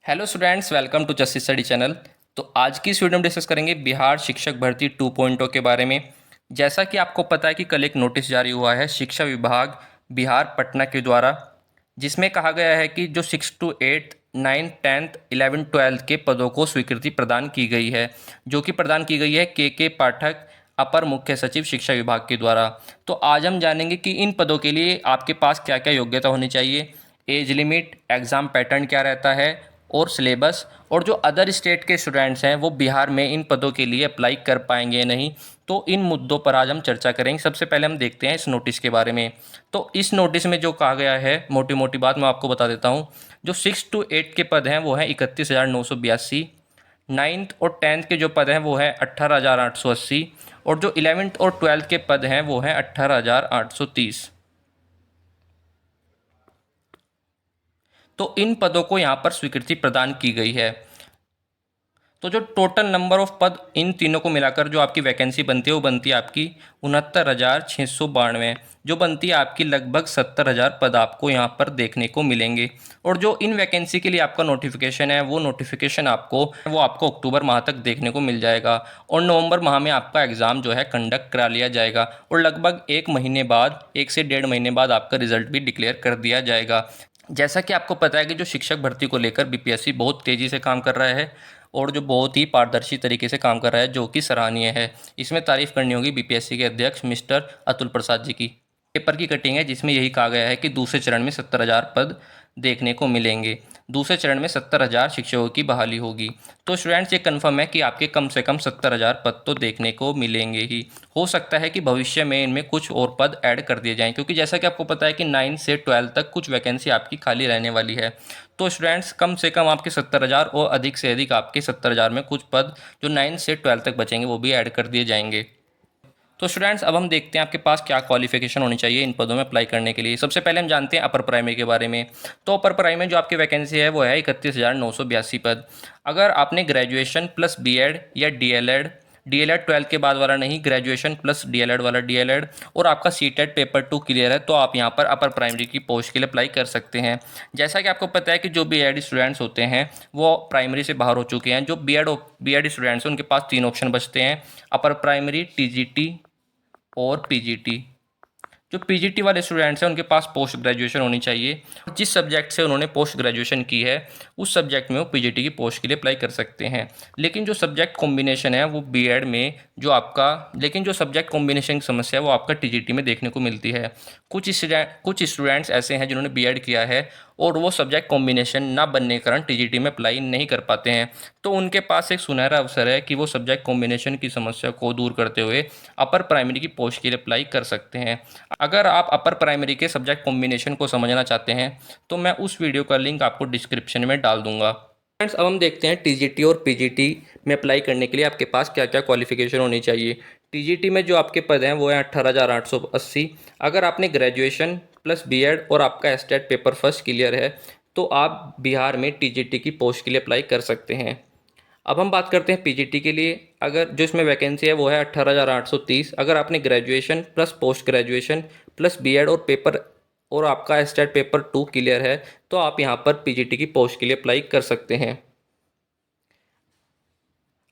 Hello students, welcome to just study channel. तो आज की इस वीडियो में डिस्कस करेंगे बिहार शिक्षक भर्ती 2.0 के बारे में। जैसा कि आपको पता है कि कल एक नोटिस जारी हुआ है शिक्षा विभाग बिहार पटना के द्वारा, जिसमें कहा गया है कि जो 6 to 8, 9, 10th, 11, 12 के पदों को स्वीकृति प्रदान की गई है, जो कि प्रदान की गई है के पाठक, अपर मुख्य सचिव शिक्षा विभाग के द्वारा। तो आज हम जानेंगे कि इन पदों के लिए आपके पास क्या क्या योग्यता होनी चाहिए, एज लिमिट, एग्ज़ाम पैटर्न क्या रहता है और सिलेबस, और जो अदर स्टेट के स्टूडेंट्स हैं वो बिहार में इन पदों के लिए अप्लाई कर पाएंगे या नहीं। तो इन मुद्दों पर आज हम चर्चा करेंगे। सबसे पहले हम देखते हैं इस नोटिस के बारे में। तो इस नोटिस में जो कहा गया है, मोटी मोटी बात मैं आपको बता देता हूँ। जो 6 to 8 के पद हैं वो हैं 31,982, 9th और 10th के जो पद हैं वो हैं 18,880, और जो 11th और 12th के पद हैं वो हैं 18,830। तो इन पदों को यहाँ पर स्वीकृति प्रदान की गई है। तो जो टोटल नंबर ऑफ पद इन तीनों को मिलाकर जो आपकी वैकेंसी बनती है वो बनती है आपकी 69,692, जो बनती है आपकी लगभग 70,000 पद आपको यहाँ पर देखने को मिलेंगे। और जो इन वैकेंसी के लिए आपका नोटिफिकेशन है वो नोटिफिकेशन आपको अक्टूबर माह तक देखने को मिल जाएगा, और नवंबर माह में आपका एग्ज़ाम जो है कंडक्ट करा लिया जाएगा, और लगभग 1 से 1.5 महीने बाद आपका रिजल्ट भी डिक्लेयर कर दिया जाएगा। जैसा कि आपको पता है कि जो शिक्षक भर्ती को लेकर बीपीएससी बहुत तेज़ी से काम कर रहा है, और जो बहुत ही पारदर्शी तरीके से काम कर रहा है, जो कि सराहनीय है। इसमें तारीफ़ करनी होगी बीपीएससी के अध्यक्ष मिस्टर अतुल प्रसाद जी की। पेपर की कटिंग है जिसमें यही कहा गया है कि दूसरे चरण में 70,000 पद देखने को मिलेंगे। दूसरे चरण में 70,000 शिक्षकों की बहाली होगी। तो स्टूडेंट्स, ये कन्फर्म है कि आपके कम से कम 70,000 पद तो देखने को मिलेंगे ही। हो सकता है कि भविष्य में इनमें कुछ और पद ऐड कर दिए जाएं, क्योंकि जैसा कि आपको पता है कि 9 से 12 तक कुछ वैकेंसी आपकी खाली रहने वाली है। तो स्टूडेंट्स, कम से कम आपके 70,000 और अधिक से अधिक आपके 70,000 में कुछ पद जो 9 से 12 तक बचेंगे वो भी ऐड कर दिए जाएंगे। तो स्टूडेंट्स, अब हम देखते हैं आपके पास क्या क्वालिफिकेशन होनी चाहिए इन पदों में अप्लाई करने के लिए। सबसे पहले हम जानते हैं अपर प्राइमरी के बारे में। तो अपर प्राइमरी में जो आपकी वैकेंसी है वो है 31,982 पद। अगर आपने ग्रेजुएशन प्लस बीएड या डीएलएड, डीएलएड 12 के बाद वाला नहीं, ग्रेजुएशन प्लस डीएलएड वाला डीएलएड, और आपका सीटेट पेपर 2 क्लियर है, तो आप यहाँ पर अपर प्राइमरी की पोस्ट के लिए अप्लाई कर सकते हैं। जैसा कि आपको पता है कि जो बीएड स्टूडेंट्स होते हैं वो प्राइमरी से बाहर हो चुके हैं। जो बीएड स्टूडेंट्स हैं उनके पास 3 ऑप्शन बचते हैं: अपर प्राइमरी, टीजीटी और पीजीटी। जो पीजीटी वाले स्टूडेंट्स हैं उनके पास पोस्ट ग्रेजुएशन होनी चाहिए। जिस सब्जेक्ट से उन्होंने पोस्ट ग्रेजुएशन की है उस सब्जेक्ट में वो पीजीटी की पोस्ट के लिए अप्लाई कर सकते हैं। लेकिन जो सब्जेक्ट कॉम्बिनेशन है वो बीएड में जो आपका लेकिन जो सब्जेक्ट कॉम्बिनेशन की समस्या है वो आपका टीजीटी में देखने को मिलती है। कुछ स्टूडेंट्स ऐसे हैं जिन्होंने बीएड किया है और वो सब्जेक्ट कॉम्बिनेशन ना बनने के कारण टीजीटी में अप्लाई नहीं कर पाते हैं। तो उनके पास एक सुनहरा अवसर है कि वो सब्जेक्ट कॉम्बिनेशन की समस्या को दूर करते हुए अपर प्राइमरी की पोस्ट के लिए अप्लाई कर सकते हैं। अगर आप अपर प्राइमरी के सब्जेक्ट कॉम्बिनेशन को समझना चाहते हैं तो मैं उस वीडियो का लिंक आपको डिस्क्रिप्शन में डाल दूंगा। फ्रेंड्स, अब हम देखते हैं टीजीटी और पीजीटी में अप्लाई करने के लिए आपके पास क्या क्या क्वालिफिकेशन होनी चाहिए। टीजीटी में जो आपके पद हैं वो हैं 18,880। अगर आपने ग्रेजुएशन प्लस बीएड और आपका एस्टेट पेपर फर्स्ट क्लियर है तो आप बिहार में टीजीटी की पोस्ट के लिए अप्लाई कर सकते हैं। अब हम बात करते हैं पीजीटी के लिए। अगर जो इसमें वैकेंसी है वो है 18,830। अगर आपने graduation plus post graduation plus BEd और आपका स्टेट पेपर 2 क्लियर है तो आप यहाँ पर पीजीटी की पोस्ट के लिए अप्लाई कर सकते हैं।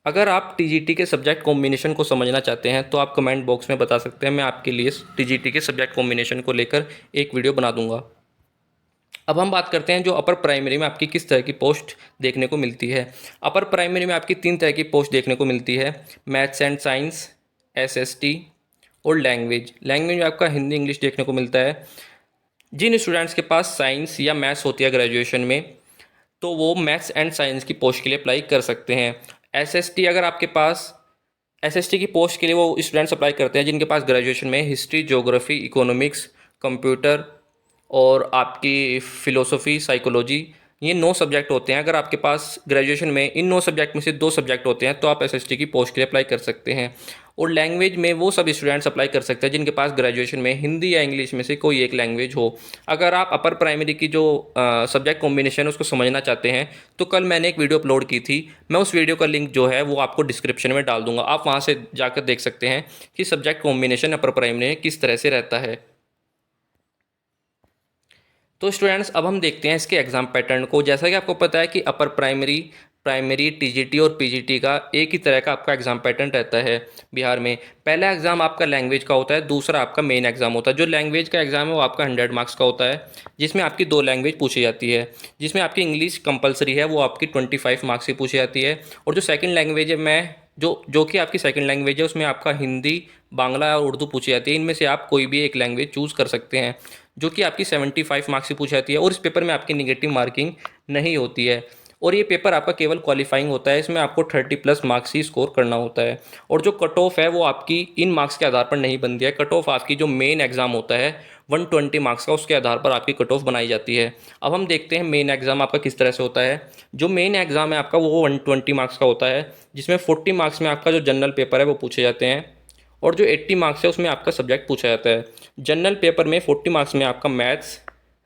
अगर आप टीजीटी के सब्जेक्ट कॉम्बिनेशन को समझना चाहते हैं तो आप कमेंट बॉक्स में बता सकते हैं, मैं आपके लिए टीजीटी के सब्जेक्ट कॉम्बिनेशन को लेकर एक वीडियो बना दूंगा। अब हम बात करते हैं जो अपर प्राइमरी में आपकी किस तरह की पोस्ट देखने को मिलती है। अपर प्राइमरी में आपकी 3 तरह की पोस्ट देखने को मिलती है: मैथ्स एंड साइंस, एसएसटी और लैंग्वेज। लैंग्वेज में आपका हिंदी इंग्लिश देखने को मिलता है। जिन स्टूडेंट्स के पास साइंस या मैथ्स होती है ग्रेजुएशन में तो वो मैथ्स एंड साइंस की पोस्ट के लिए अप्लाई कर सकते हैं। एसएसटी अगर आपके पास एसएसटी की पोस्ट के लिए वो स्टूडेंट्स अप्लाई करते हैं जिनके पास ग्रेजुएशन में हिस्ट्री, ज्योग्राफी, इकोनॉमिक्स, कंप्यूटर और आपकी फ़िलोसफी, साइकोलॉजी, ये 9 सब्जेक्ट होते हैं। अगर आपके पास ग्रेजुएशन में इन 9 सब्जेक्ट में से 2 सब्जेक्ट होते हैं तो आप एसएसटी की पोस्ट के लिए अप्लाई कर सकते हैं। और लैंग्वेज में वो सब स्टूडेंट्स अप्लाई कर सकते हैं जिनके पास ग्रेजुएशन में हिंदी या इंग्लिश में से कोई एक लैंग्वेज हो। अगर आप अपर प्राइमरी की जो सब्जेक्ट कॉम्बिनेशन है उसको समझना चाहते हैं तो कल मैंने एक वीडियो अपलोड की थी, मैं उस वीडियो का लिंक जो है वो आपको डिस्क्रिप्शन में डाल दूंगा। आप वहाँ से जाकर देख सकते हैं कि सब्जेक्ट कॉम्बिनेशन अपर प्राइमरी में किस तरह से रहता है। तो स्टूडेंट्स अब हम देखते हैं इसके एग्ज़ाम पैटर्न को। जैसा कि आपको पता है कि अपर प्राइमरी, प्राइमरी, टीजीटी और पीजीटी का एक ही तरह का आपका एग्ज़ाम पैटर्न रहता है बिहार में। पहला एग्ज़ाम आपका लैंग्वेज का होता है, दूसरा आपका मेन एग्ज़ाम होता है। जो लैंग्वेज का एग्ज़ाम है वो आपका 100 मार्क्स का होता है, जिसमें आपकी 2 लैंग्वेज पूछी जाती है, जिसमें आपकी इंग्लिश कंपलसरी है, वो आपकी 25 मार्क्स की पूछी जाती है। और जो सेकेंड लैंग्वेज है जो कि आपकी सेकंड लैंग्वेज है, उसमें आपका हिंदी, बांग्ला और उर्दू पूछी जाती है। इनमें से आप कोई भी एक लैंग्वेज चूज़ कर सकते हैं, जो कि आपकी 75 मार्क्स की पूछी जाती है। और इस पेपर में आपकी निगेटिव मार्किंग नहीं होती है, और ये पेपर आपका केवल क्वालिफाइंग होता है। इसमें आपको 30+ मार्क्स ही स्कोर करना होता है। और जो कट ऑफ है वो आपकी इन मार्क्स के आधार पर नहीं बनती है। कट ऑफ आपकी जो मेन एग्जाम होता है 120 मार्क्स का, उसके आधार पर आपकी कट ऑफ बनाई जाती है। अब हम देखते हैं मेन एग्जाम आपका किस तरह से होता है। जो मेन एग्जाम है आपका वो 120 मार्क्स का होता है, जिसमें 40 मार्क्स में आपका जो जनरल पेपर है वो पूछे जाते हैं, और जो 80 मार्क्स है उसमें आपका सब्जेक्ट पूछा जाता है। जनरल पेपर में 40 मार्क्स में आपका maths,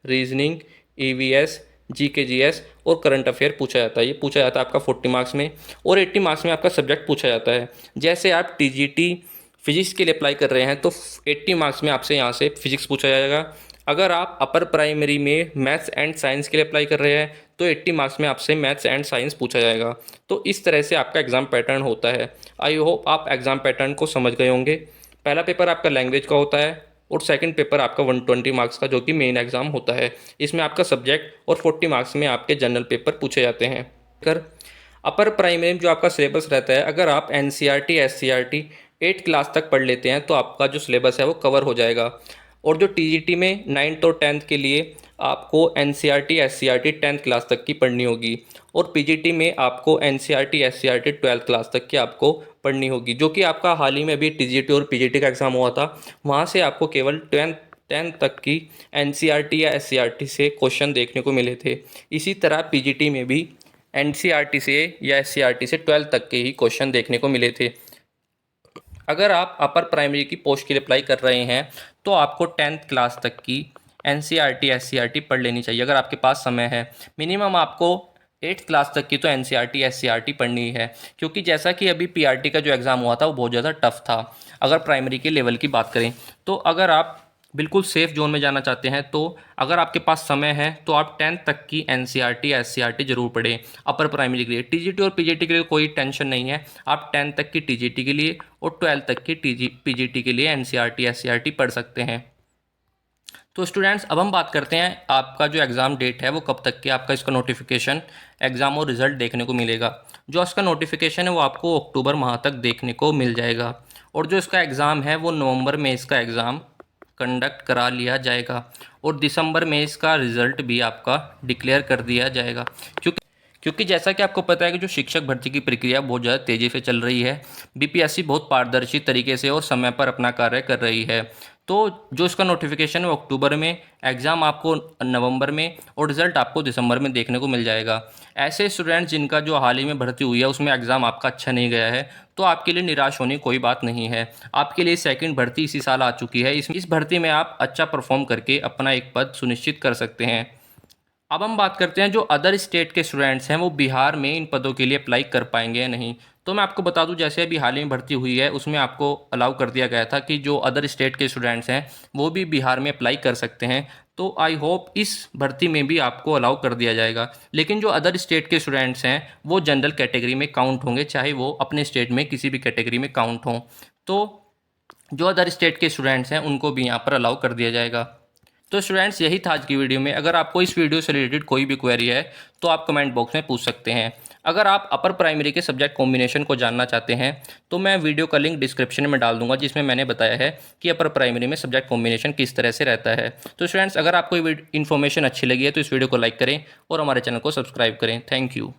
reasoning, EVS, GK GS और करंट अफेयर पूछा जाता है। ये पूछा जाता है आपका 40 मार्क्स में, और 80 मार्क्स में आपका सब्जेक्ट पूछा जाता है। जैसे आप टीजीटी फिजिक्स के लिए अप्लाई कर रहे हैं तो 80 मार्क्स में आपसे यहाँ से फिजिक्स पूछा जाएगा। अगर आप अपर प्राइमरी में मैथ्स एंड साइंस के लिए अप्लाई कर रहे हैं तो 80 मार्क्स में आपसे मैथ्स एंड साइंस पूछा जाएगा। तो इस तरह से आपका एग्ज़ाम पैटर्न होता है। आई होप आप एग्ज़ाम पैटर्न को समझ गए होंगे। पहला पेपर आपका लैंग्वेज का होता है, और सेकंड पेपर आपका 120 मार्क्स का, जो कि मेन एग्जाम होता है। इसमें आपका सब्जेक्ट और 40 मार्क्स में आपके जनरल पेपर पूछे जाते हैं। कर अपर प्राइमरी में जो आपका सिलेबस रहता है, अगर आप एनसीईआरटी, एससीईआरटी 8th क्लास तक पढ़ लेते हैं तो आपका जो सिलेबस है वो कवर हो जाएगा। और जो टीजीटी में 9th और 10th के लिए आपको एनसीईआरटी, एससीईआरटी 10th क्लास तक की पढ़नी होगी, और पीजीटी में आपको एनसीईआरटी, एससीईआरटी 12th क्लास तक की आपको पढ़नी होगी। जो कि आपका हाल ही में अभी टीजीटी और पीजीटी का एग्ज़ाम हुआ था, वहाँ से आपको केवल 10th तक की एनसीईआरटी या एससीईआरटी से क्वेश्चन देखने को मिले थे। इसी तरह पीजीटी में भी एनसीईआरटी से या एससीईआरटी से 12th तक के ही क्वेश्चन देखने को मिले थे। अगर आप अपर प्राइमरी की पोस्ट के लिए अप्लाई कर रहे हैं तो आपको 10th क्लास तक की एनसीईआरटी, एससीईआरटी पढ़ लेनी चाहिए अगर आपके पास समय है। मिनिमम आपको 8th क्लास तक की तो एनसीईआरटी, एससीईआरटी पढ़नी है, क्योंकि जैसा कि अभी पीआरटी का जो एग्ज़ाम हुआ था वो बहुत ज़्यादा टफ था अगर प्राइमरी के लेवल की बात करें। तो अगर आप बिल्कुल सेफ जोन में जाना चाहते हैं तो अगर आपके पास समय है तो आप 10th तक की एनसीईआरटी, एससीईआरटी जरूर पढ़ें अपर प्राइमरी के लिए। टीजीटी और पीजीटी के लिए कोई टेंशन नहीं है, आप 10th तक की टीजीटी के लिए और 12th तक की पीजीटी के लिए एनसीईआरटी, एससीईआरटी पढ़ सकते हैं। तो स्टूडेंट्स अब हम बात करते हैं आपका जो एग्ज़ाम डेट है वो कब तक के आपका इसका नोटिफिकेशन, एग्ज़ाम और रिज़ल्ट देखने को मिलेगा। जो इसका नोटिफिकेशन है वो आपको अक्टूबर माह तक देखने को मिल जाएगा, और जो इसका एग्ज़ाम है वो नवंबर में इसका एग्ज़ाम कंडक्ट करा लिया जाएगा, और दिसंबर में इसका रिज़ल्ट भी आपका डिक्लेयर कर दिया जाएगा। क्योंकि जैसा कि आपको पता है कि जो शिक्षक भर्ती की प्रक्रिया बहुत ज़्यादा तेज़ी से चल रही है, बीपीएससी बहुत पारदर्शी तरीके से और समय पर अपना कार्य कर रही है। तो जो इसका नोटिफिकेशन है वो अक्टूबर में, एग्ज़ाम आपको नवंबर में और रिज़ल्ट आपको दिसंबर में देखने को मिल जाएगा। ऐसे स्टूडेंट्स जिनका जो हाल ही में भर्ती हुई है उसमें एग्ज़ाम आपका अच्छा नहीं गया है तो आपके लिए निराश होने की कोई बात नहीं है। आपके लिए सेकंड भर्ती इसी साल आ चुकी है। इस भर्ती में आप अच्छा परफॉर्म करके अपना एक पद सुनिश्चित कर सकते हैं। अब हम बात करते हैं जो अदर स्टेट के स्टूडेंट्स हैं वो बिहार में इन पदों के लिए अप्लाई कर पाएंगे या नहीं। तो मैं आपको बता दूं, जैसे अभी हाल ही में भर्ती हुई है उसमें आपको अलाउ कर दिया गया था कि जो अदर स्टेट के स्टूडेंट्स हैं वो भी बिहार में अप्लाई कर सकते हैं। तो आई होप इस भर्ती में भी आपको अलाउ कर दिया जाएगा। लेकिन जो अदर स्टेट के स्टूडेंट्स हैं वो जनरल कैटेगरी में काउंट होंगे, चाहे वो अपने स्टेट में किसी भी कैटेगरी में काउंट हों। तो जो अदर स्टेट के स्टूडेंट्स हैं उनको भी यहाँ पर अलाउ कर दिया जाएगा। तो स्टूडेंट्स यही था आज की वीडियो में। अगर आपको इस वीडियो से रिलेटेड कोई भी क्वेरी है तो आप कमेंट बॉक्स में पूछ सकते हैं। अगर आप अपर प्राइमरी के सब्जेक्ट कॉम्बिनेशन को जानना चाहते हैं तो मैं वीडियो का लिंक डिस्क्रिप्शन में डाल दूंगा, जिसमें मैंने बताया है कि अपर प्राइमरी में सब्जेक्ट कॉम्बिनेशन किस तरह से रहता है। तो स्टूडेंट्स अगर आपको ये इन्फॉर्मेशन अच्छी लगी है तो इस वीडियो को लाइक करें और हमारे चैनल को सब्सक्राइब करें। Thank you.